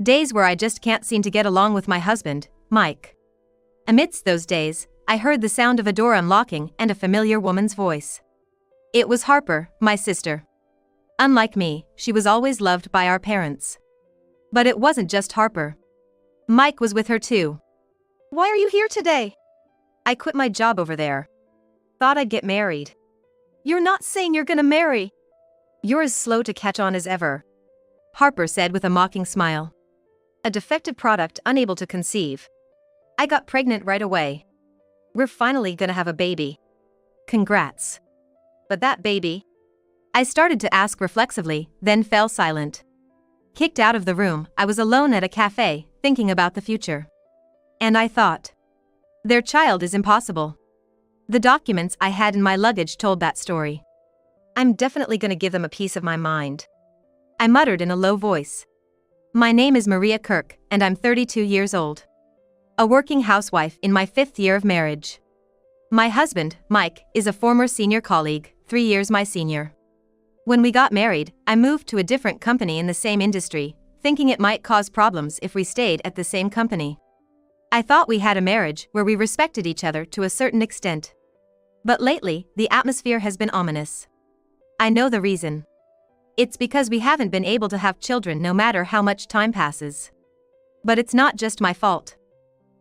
Days where I just can't seem to get along with my husband, Mike. Amidst those days, I heard the sound of a door unlocking and a familiar woman's voice. It was Harper, my sister. Unlike me, she was always loved by our parents. But it wasn't just Harper. Mike was with her too. Why are you here today? I quit my job over there. Thought I'd get married. You're not saying you're gonna marry. You're as slow to catch on as ever, Harper said with a mocking smile. A defective product unable to conceive. I got pregnant right away. We're finally gonna have a baby. Congrats. But that baby? I started to ask reflexively, then fell silent. Kicked out of the room, I was alone at a cafe, thinking about the future. And I thought, their child is impossible. The documents I had in my luggage told that story. I'm definitely gonna give them a piece of my mind. I muttered in a low voice. My name is Maria Kirk, and I'm 32 years old. A working housewife in my 5th year of marriage. My husband, Mike, is a former senior colleague, 3 years my senior. When we got married, I moved to a different company in the same industry, thinking it might cause problems if we stayed at the same company. I thought we had a marriage where we respected each other to a certain extent. But lately, the atmosphere has been ominous. I know the reason. It's because we haven't been able to have children no matter how much time passes. But it's not just my fault.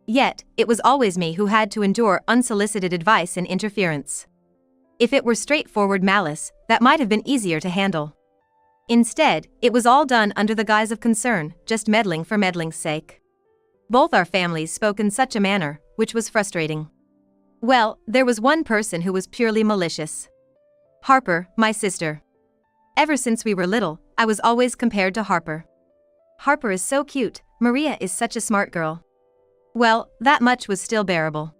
Yet, it was always me who had to endure unsolicited advice and interference. If it were straightforward malice, that might have been easier to handle. Instead, it was all done under the guise of concern, just meddling for meddling's sake. Both our families spoke in such a manner, which was frustrating. Well, there was one person who was purely malicious. Harper, my sister. Ever since we were little, I was always compared to Harper. Harper is so cute, Maria is such a smart girl. Well, that much was still bearable.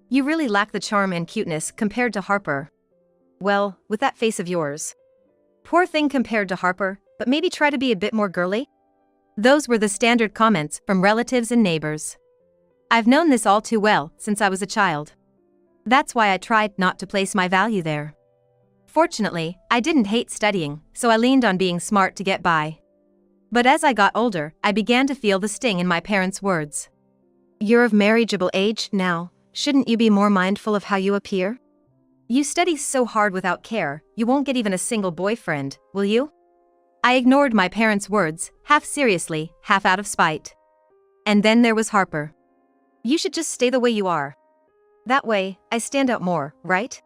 You really lack the charm and cuteness compared to Harper. Well, with that face of yours. Poor thing compared to Harper, but maybe try to be a bit more girly? Those were the standard comments from relatives and neighbors. I've known this all too well since I was a child. That's why I tried not to place my value there. Fortunately, I didn't hate studying, so I leaned on being smart to get by. But as I got older, I began to feel the sting in my parents' words. You're of marriageable age now, shouldn't you be more mindful of how you appear? You study so hard without care, you won't get even a single boyfriend, will you? I ignored my parents' words, half seriously, half out of spite. And then there was Harper. You should just stay the way you are. That way, I stand out more, right?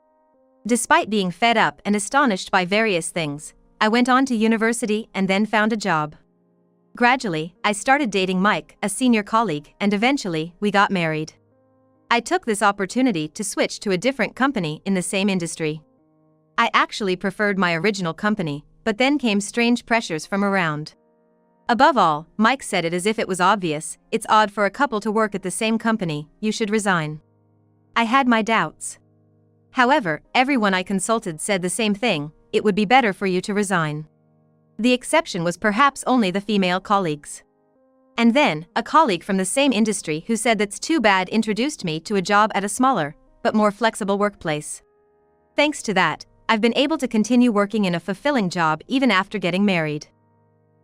Despite being fed up and astonished by various things, I went on to university and then found a job. Gradually, I started dating Mike, a senior colleague, and eventually, we got married. I took this opportunity to switch to a different company in the same industry. I actually preferred my original company, but then came strange pressures from around. Above all, Mike said it as if it was obvious, it's odd for a couple to work at the same company, you should resign. I had my doubts. However, everyone I consulted said the same thing, it would be better for you to resign. The exception was perhaps only the female colleagues. And then, a colleague from the same industry who said that's too bad introduced me to a job at a smaller, but more flexible workplace. Thanks to that, I've been able to continue working in a fulfilling job even after getting married.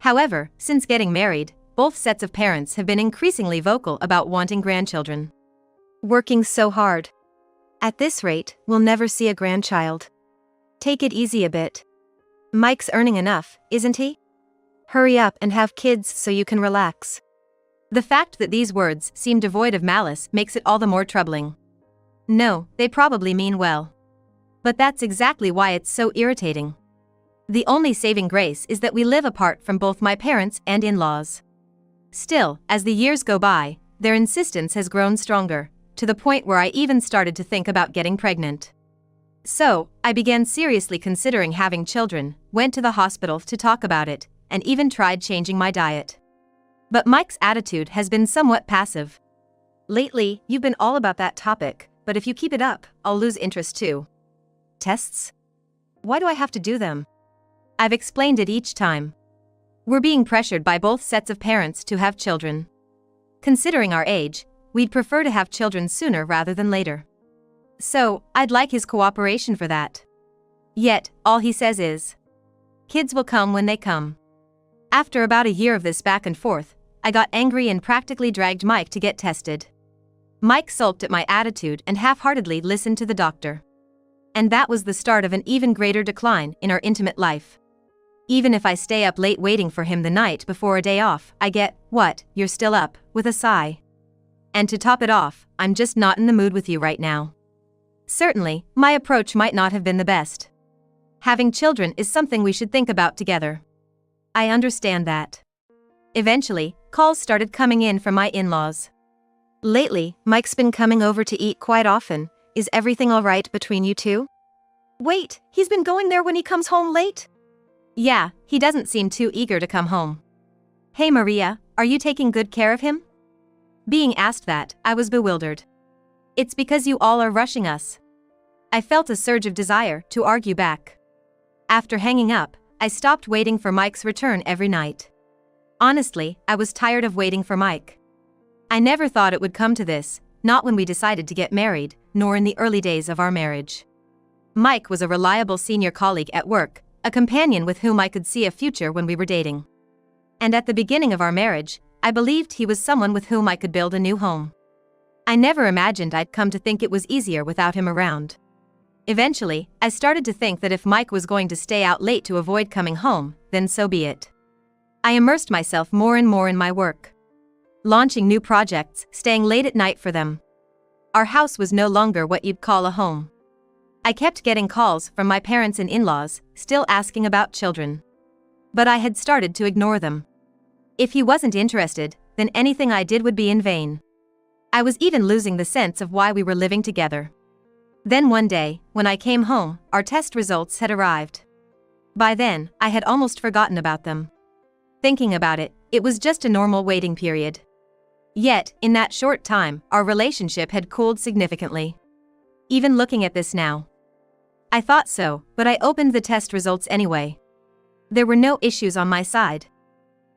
However, since getting married, both sets of parents have been increasingly vocal about wanting grandchildren. Working so hard. At this rate, we'll never see a grandchild. Take it easy a bit. Mike's earning enough, isn't he? Hurry up and have kids so you can relax. The fact that these words seem devoid of malice makes it all the more troubling. No, they probably mean well. But that's exactly why it's so irritating. The only saving grace is that we live apart from both my parents and in-laws. Still, as the years go by, their insistence has grown stronger, to the point where I even started to think about getting pregnant. So, I began seriously considering having children, went to the hospital to talk about it, and even tried changing my diet. But Mike's attitude has been somewhat passive. Lately, you've been all about that topic, but if you keep it up, I'll lose interest too. Tests? Why do I have to do them? I've explained it each time. We're being pressured by both sets of parents to have children. Considering our age, we'd prefer to have children sooner rather than later. So, I'd like his cooperation for that. Yet, all he says is, kids will come when they come. After about a year of this back and forth, I got angry and practically dragged Mike to get tested. Mike sulked at my attitude and half-heartedly listened to the doctor. And that was the start of an even greater decline in our intimate life. Even if I stay up late waiting for him the night before a day off, I get, "What, you're still up," with a sigh. And to top it off, "I'm just not in the mood with you right now." Certainly, my approach might not have been the best. Having children is something we should think about together. I understand that. Eventually, calls started coming in from in in-laws. "Lately, Mike's been coming over to eat quite often. Is everything all right between you two?" Wait, he's been going there when he comes home late? "Yeah, he doesn't seem too eager to come home." "Hey Maria, are you taking good care of him?" Being asked that, I was bewildered. "It's because you all are rushing us." I felt a surge of desire to argue back. After hanging up, I stopped waiting for Mike's return every night. Honestly, I was tired of waiting for Mike. I never thought it would come to this, not when we decided to get married, nor in the early days of our marriage. Mike was a reliable senior colleague at work, a companion with whom I could see a future when we were dating. And at the beginning of our marriage, I believed he was someone with whom I could build a new home. I never imagined I'd come to think it was easier without him around. Eventually, I started to think that if Mike was going to stay out late to avoid coming home, then so be it. I immersed myself more and more in my work. Launching new projects, staying late at night for them. Our house was no longer what you'd call a home. I kept getting calls from my parents and in-laws, still asking about children. But I had started to ignore them. If he wasn't interested, then anything I did would be in vain. I was even losing the sense of why we were living together. Then one day, when I came home, our test results had arrived. By then, I had almost forgotten about them. Thinking about it, it was just a normal waiting period. Yet, in that short time, our relationship had cooled significantly. Even looking at this now. I thought so, but I opened the test results anyway. There were no issues on my side.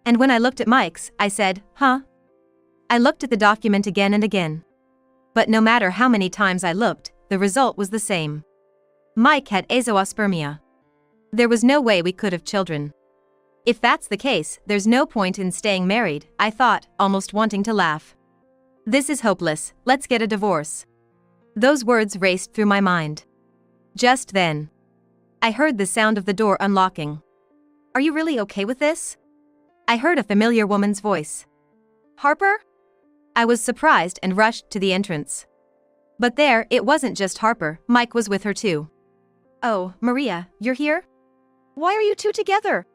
And when I looked at Mike's, I said, "Huh?" I looked at the document again and again. But no matter how many times I looked, the result was the same. Mike had azoospermia. There was no way we could have children. If that's the case, there's no point in staying married, I thought, almost wanting to laugh. This is hopeless, let's get a divorce. Those words raced through my mind. Just then, I heard the sound of the door unlocking. "Are you really okay with this?" I heard a familiar woman's voice. "Harper?" I was surprised and rushed to the entrance. But there, it wasn't just Harper, Mike was with her too. "Oh, Maria, you're here?" Why are you two together?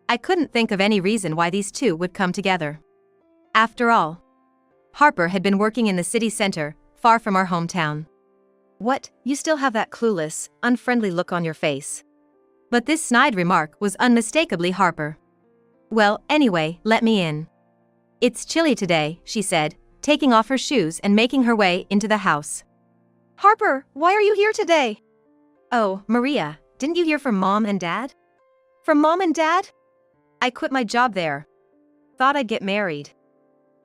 I couldn't think of any reason why these two would come together. After all, Harper had been working in the city center, far from our hometown. "What, you still have that clueless, unfriendly look on your face?" But this snide remark was unmistakably Harper. "Well, anyway, let me in. It's chilly today," she said, taking off her shoes and making her way into the house. Harper, why are you here today? "Oh, Maria, didn't you hear from Mom and Dad?" From Mom and Dad? "I quit my job there. Thought I'd get married."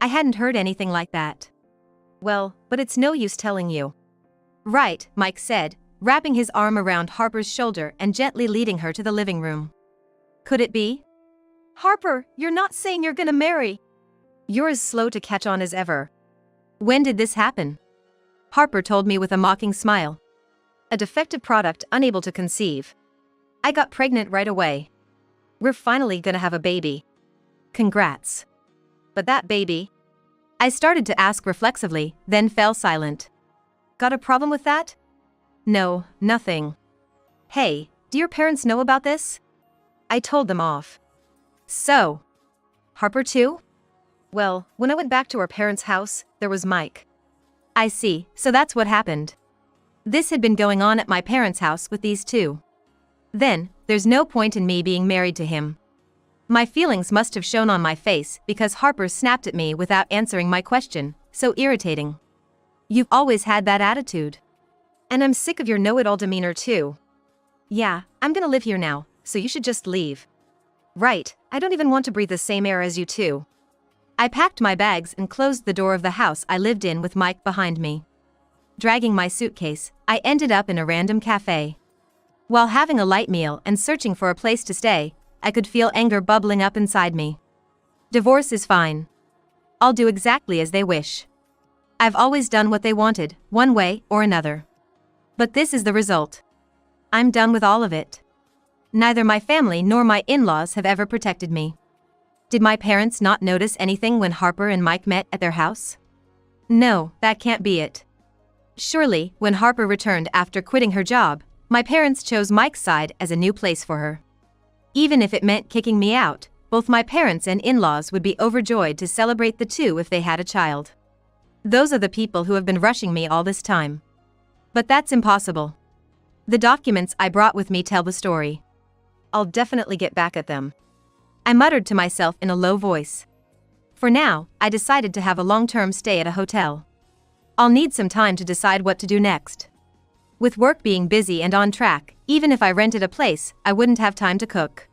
I hadn't heard anything like that. "Well, but it's no use telling you." "Right," Mike said, wrapping his arm around Harper's shoulder and gently leading her to the living room. "Could it be?" Harper, you're not saying you're gonna marry. "You're as slow to catch on as ever. When did this happen?" Harper told me with a mocking smile. "A defective product unable to conceive. I got pregnant right away. We're finally gonna have a baby. Congrats." "But that baby?" I started to ask reflexively, then fell silent. "Got a problem with that?" "No, nothing." "Hey, do your parents know about this?" I told them off. "So, Harper too?" "Well, when I went back to our parents' house, there was Mike." "I see, so that's what happened." This had been going on at my parents' house with these two. Then, there's no point in me being married to him. My feelings must have shown on my face because Harper snapped at me without answering my question, so irritating. "You've always had that attitude. And I'm sick of your know-it-all demeanor too." "Yeah, I'm gonna live here now, so you should just leave." "Right, I don't even want to breathe the same air as you two." I packed my bags and closed the door of the house I lived in with Mike behind me. Dragging my suitcase, I ended up in a random cafe. While having a light meal and searching for a place to stay, I could feel anger bubbling up inside me. "Divorce is fine. I'll do exactly as they wish. I've always done what they wanted, one way or another. But this is the result. I'm done with all of it. Neither my family nor my in-laws have ever protected me. Did my parents not notice anything when Harper and Mike met at their house? No, that can't be it. Surely, when Harper returned after quitting her job, my parents chose Mike's side as a new place for her. Even if it meant kicking me out, both my parents and in-laws would be overjoyed to celebrate the two if they had a child. Those are the people who have been rushing me all this time. But that's impossible. The documents I brought with me tell the story. I'll definitely get back at them. I muttered to myself in a low voice. For now, I decided to have a long-term stay at a hotel. I'll need some time to decide what to do next. With work being busy and on track, even if I rented a place, I wouldn't have time to cook.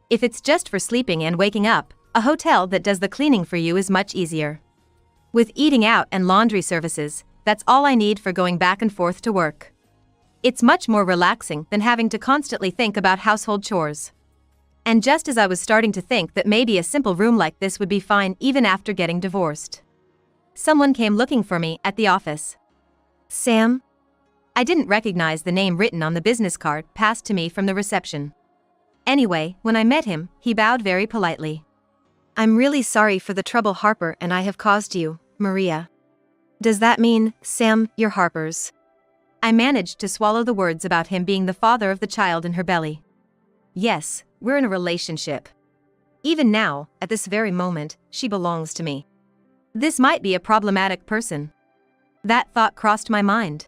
If it's just for sleeping and waking up, a hotel that does the cleaning for you is much easier. With eating out and laundry services, that's all I need for going back and forth to work. It's much more relaxing than having to constantly think about household chores. And just as I was starting to think that maybe a simple room like this would be fine even after getting divorced, someone came looking for me at the office. Sam? I didn't recognize the name written on the business card passed to me from the reception. Anyway, when I met him, he bowed very politely. I'm really sorry for the trouble Harper and I have caused you, Maria. Does that mean, Sam, you're Harper's? I managed to swallow the words about him being the father of the child in her belly. Yes, we're in a relationship. Even now, at this very moment, she belongs to me. This might be a problematic person. That thought crossed my mind.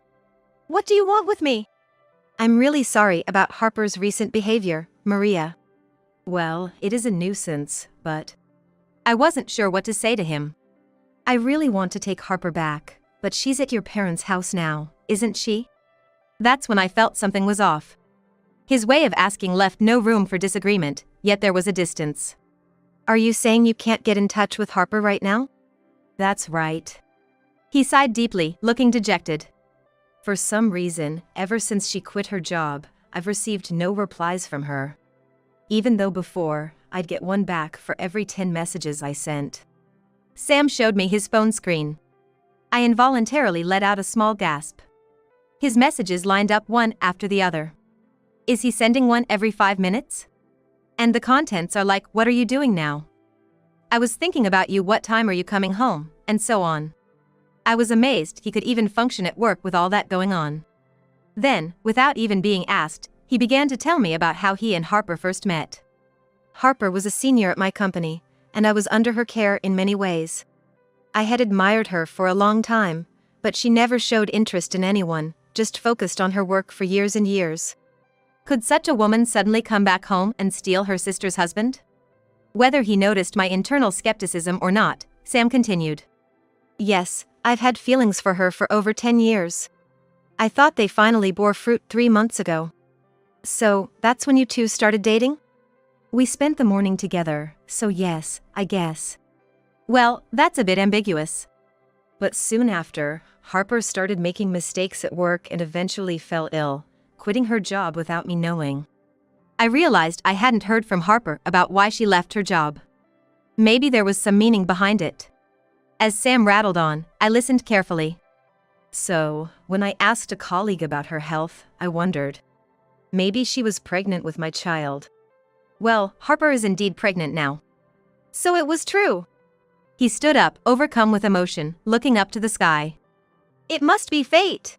What do you want with me? I'm really sorry about Harper's recent behavior, Maria. Well, it is a nuisance, but I wasn't sure what to say to him. I really want to take Harper back, but she's at your parents' house now, isn't she? That's when I felt something was off. His way of asking left no room for disagreement, yet there was a distance. Are you saying you can't get in touch with Harper right now? That's right. He sighed deeply, looking dejected. For some reason, ever since she quit her job, I've received no replies from her. Even though before, I'd get one back for every 10 messages I sent. Sam showed me his phone screen. I involuntarily let out a small gasp. His messages lined up one after the other. Is he sending one every 5 minutes? And the contents are like, what are you doing now? I was thinking about you, what time are you coming home, and so on. I was amazed he could even function at work with all that going on. Then, without even being asked, he began to tell me about how he and Harper first met. Harper was a senior at my company, and I was under her care in many ways. I had admired her for a long time, but she never showed interest in anyone, just focused on her work for years and years. Could such a woman suddenly come back home and steal her sister's husband? Whether he noticed my internal skepticism or not, Sam continued. Yes, I've had feelings for her for over 10 years. I thought they finally bore fruit 3 months ago. So, that's when you two started dating? We spent the morning together, so yes, I guess. Well, that's a bit ambiguous. But soon after, Harper started making mistakes at work and eventually fell ill, quitting her job without me knowing. I realized I hadn't heard from Harper about why she left her job. Maybe there was some meaning behind it. As Sam rattled on, I listened carefully. So, when I asked a colleague about her health, I wondered. Maybe she was pregnant with my child. Well, Harper is indeed pregnant now. So it was true. He stood up, overcome with emotion, looking up to the sky. It must be fate.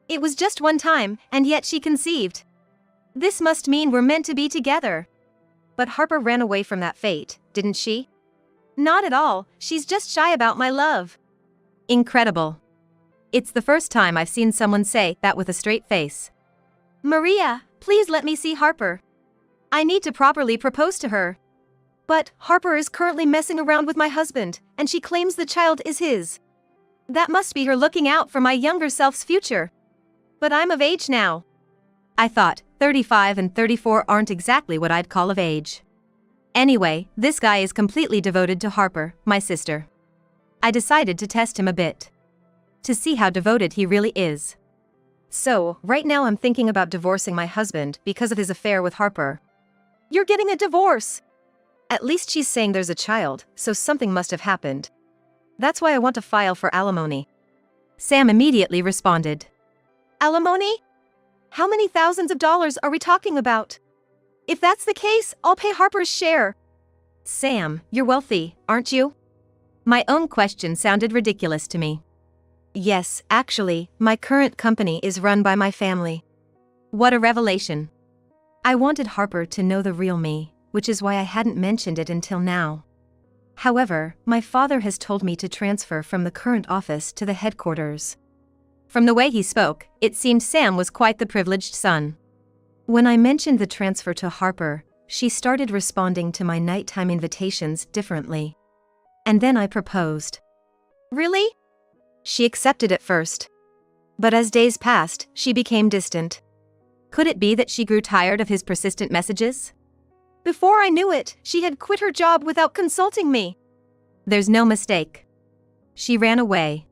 It was just one time, and yet she conceived. This must mean we're meant to be together. But Harper ran away from that fate, didn't she? Not at all, she's just shy about my love. Incredible. It's the first time I've seen someone say that with a straight face. Maria, please let me see Harper. I need to properly propose to her. But Harper is currently messing around with my husband, and she claims the child is his. That must be her looking out for my younger self's future. But I'm of age now. I thought, 35 and 34 aren't exactly what I'd call of age. Anyway, this guy is completely devoted to Harper, my sister. I decided to test him a bit. To see how devoted he really is. So, right now I'm thinking about divorcing my husband because of his affair with Harper. You're getting a divorce! At least she's saying there's a child, so something must have happened. That's why I want to file for alimony. Sam immediately responded. Alimony? How many thousands of dollars are we talking about? If that's the case, I'll pay Harper's share. Sam, you're wealthy, aren't you? My own question sounded ridiculous to me. Yes, actually, my current company is run by my family. What a revelation. I wanted Harper to know the real me, which is why I hadn't mentioned it until now. However, my father has told me to transfer from the current office to the headquarters. From the way he spoke, it seemed Sam was quite the privileged son. When I mentioned the transfer to Harper, she started responding to my nighttime invitations differently. And then I proposed. Really? She accepted at first. But as days passed, she became distant. Could it be that she grew tired of his persistent messages? Before I knew it, she had quit her job without consulting me. There's no mistake. She ran away.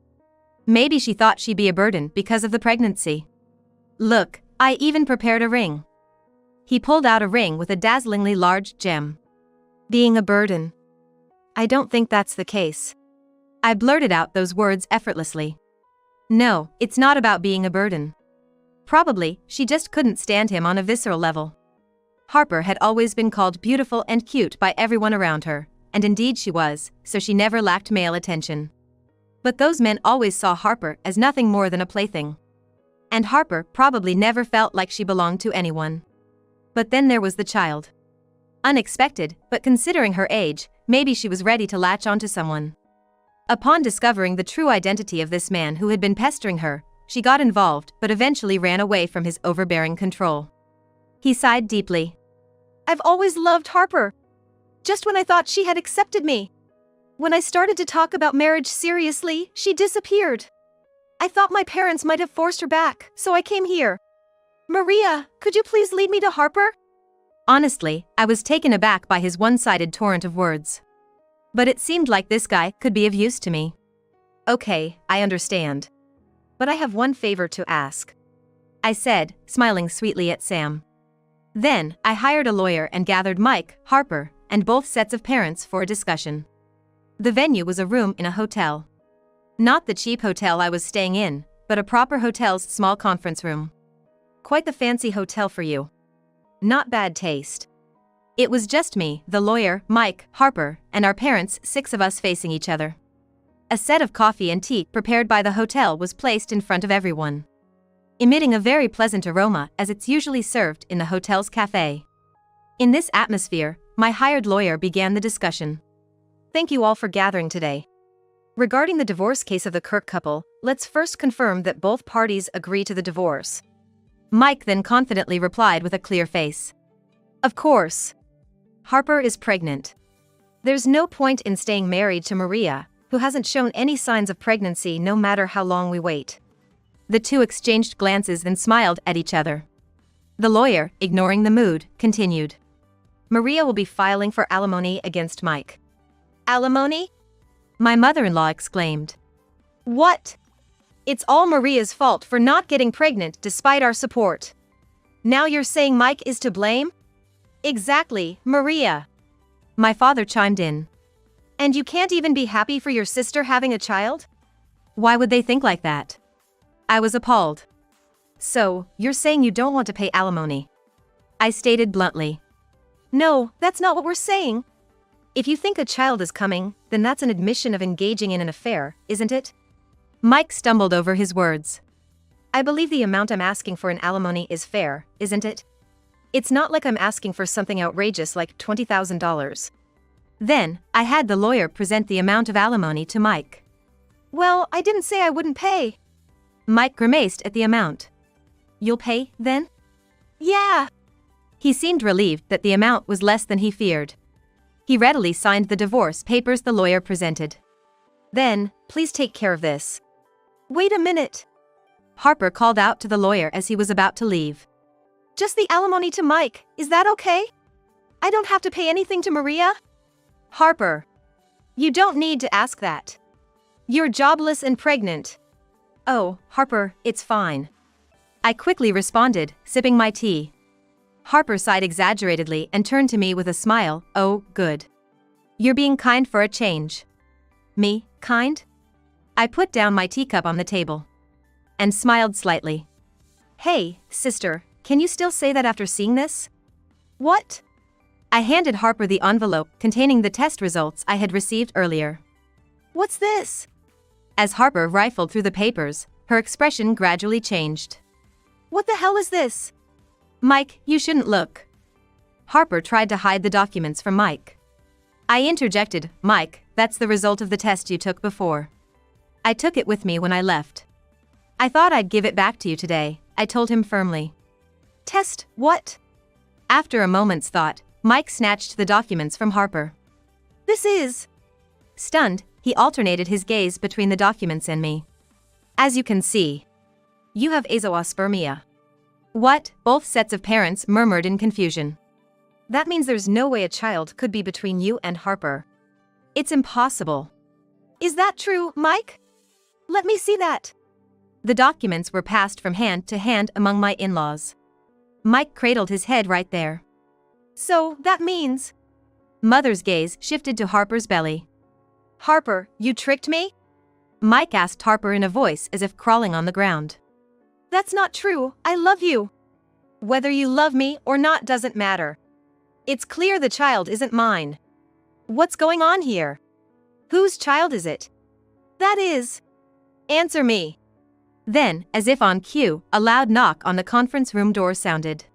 Maybe she thought she'd be a burden because of the pregnancy. Look, I even prepared a ring. He pulled out a ring with a dazzlingly large gem. Being a burden. I don't think that's the case. I blurted out those words effortlessly. No, it's not about being a burden. Probably, she just couldn't stand him on a visceral level. Harper had always been called beautiful and cute by everyone around her, and indeed she was, so she never lacked male attention. But those men always saw Harper as nothing more than a plaything. And Harper probably never felt like she belonged to anyone. But then there was the child. Unexpected, but considering her age, maybe she was ready to latch onto someone. Upon discovering the true identity of this man who had been pestering her, she got involved but eventually ran away from his overbearing control. He sighed deeply. I've always loved Harper. Just when I thought she had accepted me. When I started to talk about marriage seriously, she disappeared. I thought my parents might have forced her back, so I came here. Maria, could you please lead me to Harper? Honestly, I was taken aback by his one-sided torrent of words. But it seemed like this guy could be of use to me. Okay, I understand. But I have one favor to ask. I said, smiling sweetly at Sam. Then, I hired a lawyer and gathered Mike, Harper, and both sets of parents for a discussion. The venue was a room in a hotel. Not the cheap hotel I was staying in, but a proper hotel's small conference room. Quite the fancy hotel for you. Not bad taste. It was just me, the lawyer, Mike, Harper, and our parents, 6 of us facing each other. A set of coffee and tea prepared by the hotel was placed in front of everyone, emitting a very pleasant aroma as it's usually served in the hotel's cafe. In this atmosphere, my hired lawyer began the discussion. Thank you all for gathering today. Regarding the divorce case of the Kirk couple, let's first confirm that both parties agree to the divorce. Mike then confidently replied with a clear face. Of course. Harper is pregnant. There's no point in staying married to Maria, who hasn't shown any signs of pregnancy no matter how long we wait. The two exchanged glances then smiled at each other. The lawyer, ignoring the mood, continued. Maria will be filing for alimony against Mike. Alimony? My mother-in-law exclaimed. What? It's all Maria's fault for not getting pregnant despite our support. Now you're saying Mike is to blame? Exactly, Maria. My father chimed in. And you can't even be happy for your sister having a child? Why would they think like that? I was appalled. So, you're saying you don't want to pay alimony? I stated bluntly. No, that's not what we're saying. If you think a child is coming, then that's an admission of engaging in an affair, isn't it? Mike stumbled over his words. I believe the amount I'm asking for in alimony is fair, isn't it? It's not like I'm asking for something outrageous like $20,000. Then, I had the lawyer present the amount of alimony to Mike. Well, I didn't say I wouldn't pay. Mike grimaced at the amount. You'll pay, then? Yeah. He seemed relieved that the amount was less than he feared. He readily signed the divorce papers the lawyer presented. Then, please take care of this. Wait a minute. Harper called out to the lawyer as he was about to leave. Just the alimony to Mike, is that okay? I don't have to pay anything to Maria? Harper. You don't need to ask that. You're jobless and pregnant. Oh, Harper, it's fine. I quickly responded, sipping my tea. Harper sighed exaggeratedly and turned to me with a smile. Oh, good. You're being kind for a change. Me, kind? I put down my teacup on the table and smiled slightly. Hey, sister, can you still say that after seeing this? What? I handed Harper the envelope containing the test results I had received earlier. What's this? As Harper rifled through the papers, her expression gradually changed. What the hell is this? Mike, you shouldn't look. Harper tried to hide the documents from Mike. I interjected, Mike, that's the result of the test you took before. I took it with me when I left. I thought I'd give it back to you today, I told him firmly. Test, what? After a moment's thought, Mike snatched the documents from Harper. This is... Stunned, he alternated his gaze between the documents and me. As you can see, you have azoospermia. What? Both sets of parents murmured in confusion. That means there's no way a child could be between you and Harper. It's impossible. Is that true, Mike? Let me see that. The documents were passed from hand to hand among my in-laws. Mike cradled his head right there. So, that means... Mother's gaze shifted to Harper's belly. Harper, you tricked me? Mike asked Harper in a voice as if crawling on the ground. That's not true, I love you. Whether you love me or not doesn't matter. It's clear the child isn't mine. What's going on here? Whose child is it? That is... Answer me. Then, as if on cue, a loud knock on the conference room door sounded.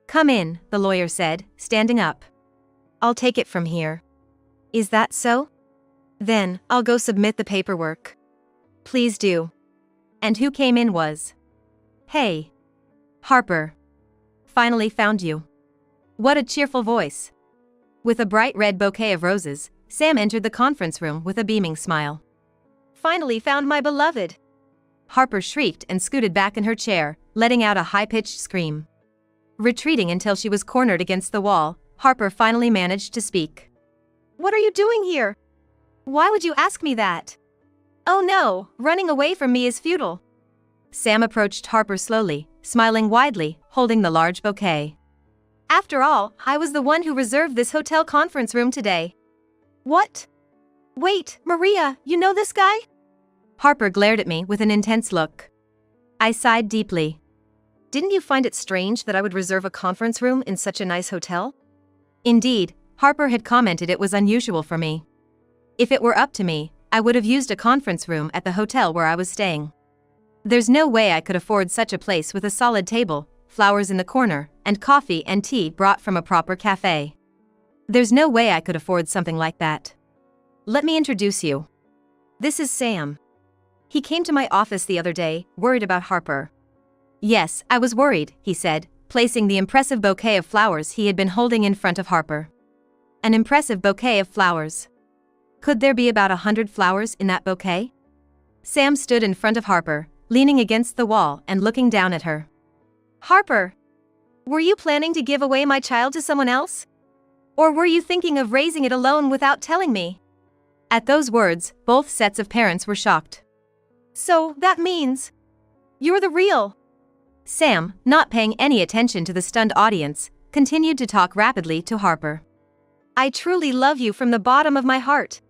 Come in, the lawyer said, standing up. I'll take it from here. Is that so? Then, I'll go submit the paperwork. Please do. And who came in was... Hey. Harper. Finally found you. What a cheerful voice. With a bright red bouquet of roses, Sam entered the conference room with a beaming smile. Finally found my beloved. Harper shrieked and scooted back in her chair, letting out a high-pitched scream. Retreating until she was cornered against the wall, Harper finally managed to speak. What are you doing here? Why would you ask me that? Oh no, running away from me is futile. Sam approached Harper slowly, smiling widely, holding the large bouquet. After all, I was the one who reserved this hotel conference room today. What? Wait, Maria, you know this guy? Harper glared at me with an intense look. I sighed deeply. Didn't you find it strange that I would reserve a conference room in such a nice hotel? Indeed, Harper had commented it was unusual for me. If it were up to me, I would have used a conference room at the hotel where I was staying. There's no way I could afford such a place with a solid table, flowers in the corner, and coffee and tea brought from a proper cafe. There's no way I could afford something like that. Let me introduce you. This is Sam. He came to my office the other day, worried about Harper. Yes, I was worried, he said, placing the impressive bouquet of flowers he had been holding in front of Harper. An impressive bouquet of flowers. Could there be about 100 flowers in that bouquet? Sam stood in front of Harper, leaning against the wall and looking down at her. Harper, were you planning to give away my child to someone else? Or were you thinking of raising it alone without telling me? At those words, both sets of parents were shocked. So, that means... You're the real... Sam, not paying any attention to the stunned audience, continued to talk rapidly to Harper. I truly love you from the bottom of my heart.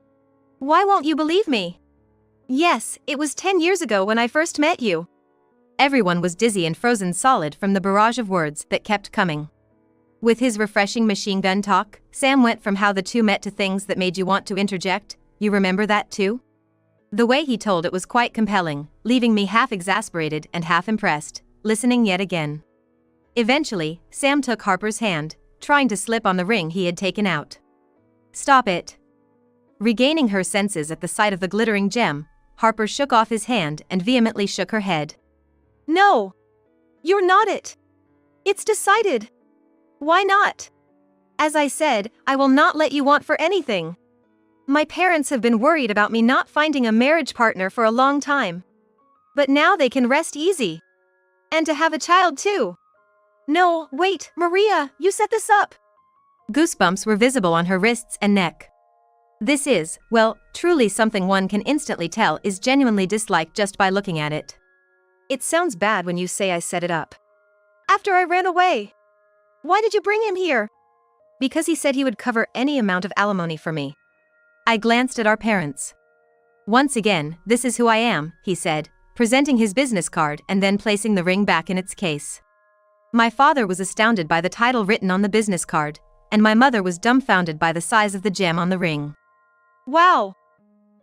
Why won't you believe me? Yes, it was 10 years ago when I first met you. Everyone was dizzy and frozen solid from the barrage of words that kept coming. With his refreshing machine gun talk, Sam went from how the two met to things that made you want to interject. You remember that too? The way he told it was quite compelling, leaving me half exasperated and half impressed, listening yet again. Eventually, Sam took Harper's hand, trying to slip on the ring he had taken out. Stop it. Regaining her senses at the sight of the glittering gem, Harper shook off his hand and vehemently shook her head. No! You're not it! It's decided! Why not? As I said, I will not let you want for anything. My parents have been worried about me not finding a marriage partner for a long time. But now they can rest easy. And to have a child too. No, wait, Maria, you set this up. Goosebumps were visible on her wrists and neck. This is, well, truly something one can instantly tell is genuinely disliked just by looking at it. It sounds bad when you say I set it up. After I ran away. Why did you bring him here? Because he said he would cover any amount of alimony for me. I glanced at our parents. "Once again, this is who I am," he said, presenting his business card and then placing the ring back in its case. My father was astounded by the title written on the business card, and my mother was dumbfounded by the size of the gem on the ring. Wow!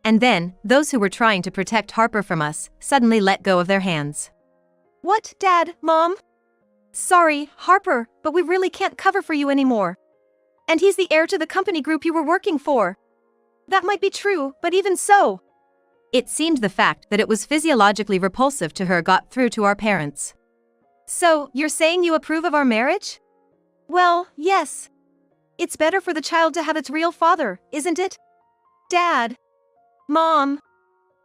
And then, those who were trying to protect Harper from us suddenly let go of their hands. What, Dad, Mom? Sorry, Harper, but we really can't cover for you anymore. And he's the heir to the company group you were working for. That might be true, but even so. It seemed the fact that it was physiologically repulsive to her got through to our parents. So, you're saying you approve of our marriage? Well, yes. It's better for the child to have its real father, isn't it? Dad. Mom.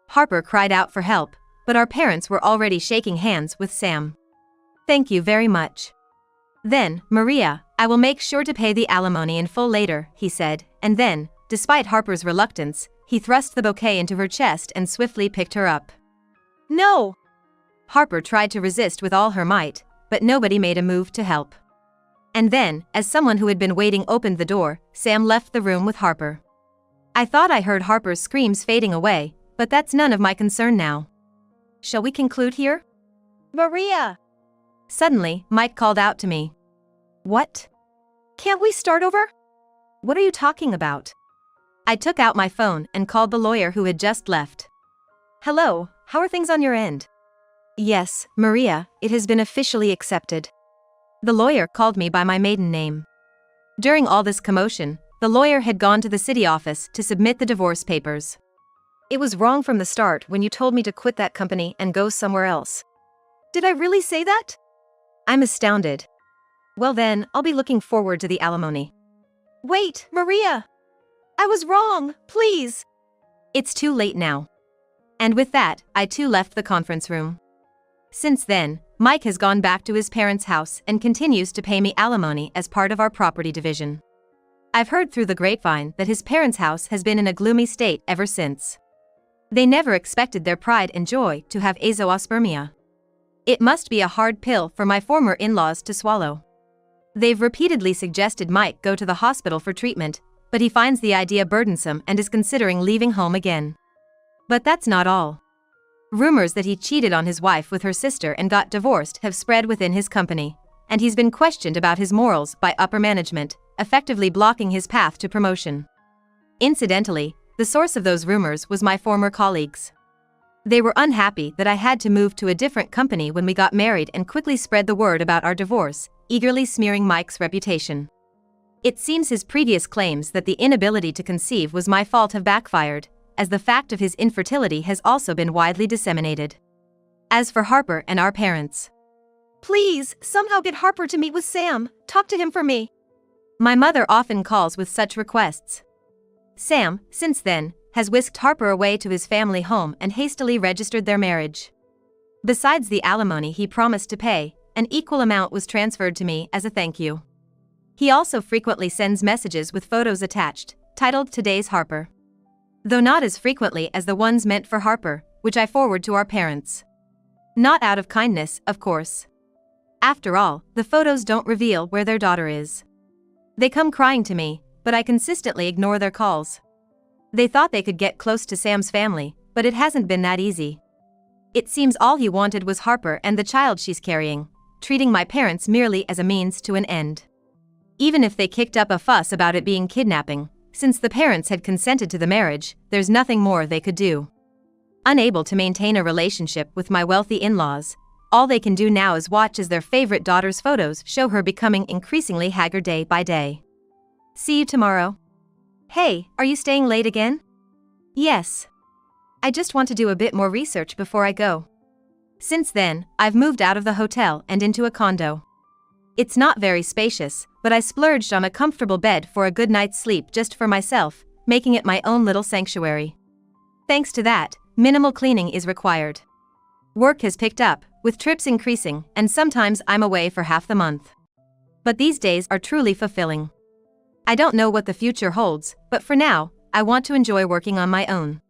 Harper cried out for help, but our parents were already shaking hands with Sam. "Thank you very much." "Then, Maria, I will make sure to pay the alimony in full later," he said, and then, despite Harper's reluctance, he thrust the bouquet into her chest and swiftly picked her up. No! Harper tried to resist with all her might, but nobody made a move to help. And then, as someone who had been waiting opened the door, Sam left the room with Harper. I thought I heard Harper's screams fading away, but that's none of my concern now. Shall we conclude here? Maria! Suddenly, Mike called out to me. "What? Can't we start over? What are you talking about?" I took out my phone and called the lawyer who had just left. "Hello, how are things on your end?" "Yes, Maria, it has been officially accepted." The lawyer called me by my maiden name. During all this commotion, the lawyer had gone to the city office to submit the divorce papers. "It was wrong from the start when you told me to quit that company and go somewhere else." "Did I really say that?" I'm astounded. "Well then, I'll be looking forward to the alimony." "Wait, Maria! I was wrong, please." "It's too late now." And with that, I too left the conference room. Since then, Mike has gone back to his parents' house and continues to pay me alimony as part of our property division. I've heard through the grapevine that his parents' house has been in a gloomy state ever since. They never expected their pride and joy to have azoospermia. It must be a hard pill for my former in-laws to swallow. They've repeatedly suggested Mike go to the hospital for treatment, but he finds the idea burdensome and is considering leaving home again. But that's not all. Rumors that he cheated on his wife with her sister and got divorced have spread within his company, and he's been questioned about his morals by upper management, effectively blocking his path to promotion. Incidentally, the source of those rumors was my former colleagues. They were unhappy that I had to move to a different company when we got married and quickly spread the word about our divorce, eagerly smearing Mike's reputation. It seems his previous claims that the inability to conceive was my fault have backfired, as the fact of his infertility has also been widely disseminated. As for Harper and our parents, "Please, somehow get Harper to meet with Sam. Talk to him for me." my mother often calls with such requests. Sam, since then, has whisked Harper away to his family home and hastily registered their marriage. Besides the alimony he promised to pay, an equal amount was transferred to me as a thank you. He also frequently sends messages with photos attached, titled "Today's Harper." Though not as frequently as the ones meant for Harper, which I forward to our parents. Not out of kindness, of course. After all, the photos don't reveal where their daughter is. They come crying to me, but I consistently ignore their calls. They thought they could get close to Sam's family, but it hasn't been that easy. It seems all he wanted was Harper and the child she's carrying, treating my parents merely as a means to an end. Even if they kicked up a fuss about it being kidnapping, since the parents had consented to the marriage, there's nothing more they could do. Unable to maintain a relationship with my wealthy in-laws, all they can do now is watch as their favorite daughter's photos show her becoming increasingly haggard day by day. See you tomorrow. Hey, are you staying late again? Yes. I just want to do a bit more research before I go. Since then, I've moved out of the hotel and into a condo. It's not very spacious, but I splurged on a comfortable bed for a good night's sleep just for myself, making it my own little sanctuary. Thanks to that, minimal cleaning is required. Work has picked up, with trips increasing, and sometimes I'm away for half the month. But these days are truly fulfilling. I don't know what the future holds, but for now, I want to enjoy working on my own.